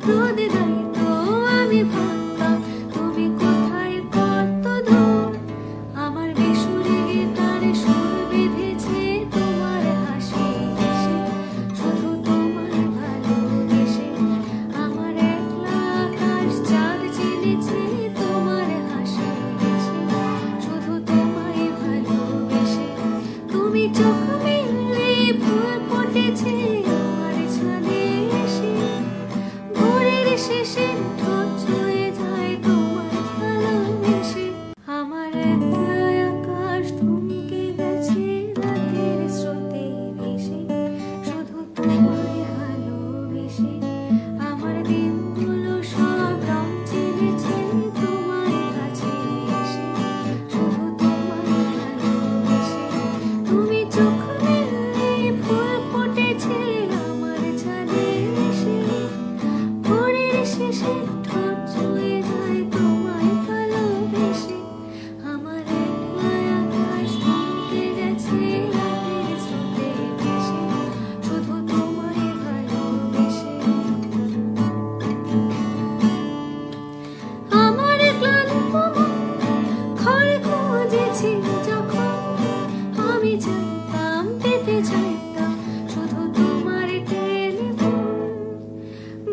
রোদে দাঁড়িয়ে আমি ভাবতাম তুমি কোথায় কত দূর। আমার বেসুরে গিটারে সুর বেঁধেছে তোমার হাসি এসে, শুধু তোমার ভালোবেসে। আমার একলা আকাশ চাঁদ জেনেছে তোমার হাসি এসে, শুধু তোমায় ভালোবেসে। তুমি চোখ মেললে ফুল ফুটেছে আমার ছাদে এসে, ভোরের শেষে ঠোঁট ছুঁয়ে যায় তোমার ভালোবেসে। আমার একলা আকাশ থমকে গেছে রাতের স্রোতে ভেসে, শুধু তোমায় ভালোবেসে। আমার দিনগুলো সব রং চেনেছে তোমার কাছে এসে, শুধু তোমায় ভালোবেসে। তুমি চোখ মেললে ফুল ফুটেছে আমার ছাদে এসে, ভোরের শেষে ঠোঁট ছুঁয়ে যায় তোমায় ভালোবেসে। আমার একলা আকাশ থমকে গেছে রাতের স্রোতে ভেসে, শুধু তোমায় ভালোবেসে। আমার ক্লান্ত মন ঘরে খুঁজেছিল যখন, আমি চাইতাম পেতে চাইতাম শুধু তোমার টেলিফোন।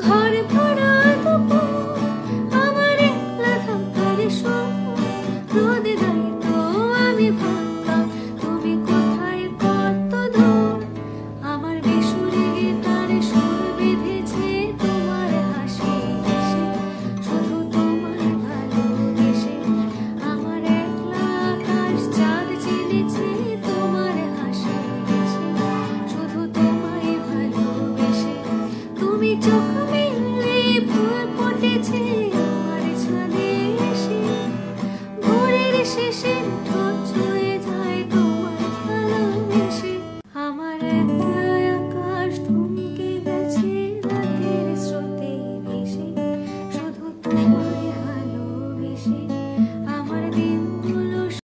ঘর ভরা দুপুর আমার একলা থাকার শোক, রোদে দাঁড়িয়ে আমি ভাবতাম তুমি কোথায় কত দূর। আমার বেসুরে গিটারে সুর বেঁধেছে তোমার হাসি এসে, শুধু তোমার ভালোবেসে। আমার একলা আকাশ চাঁদ জেনেছে তোমার হাসি এসে, শুধু তোমায় ভালোবেসে। তুমি চোখ মেললে ফুল ফুটেছে আমার ছাদে এসে, ভোরের শেষে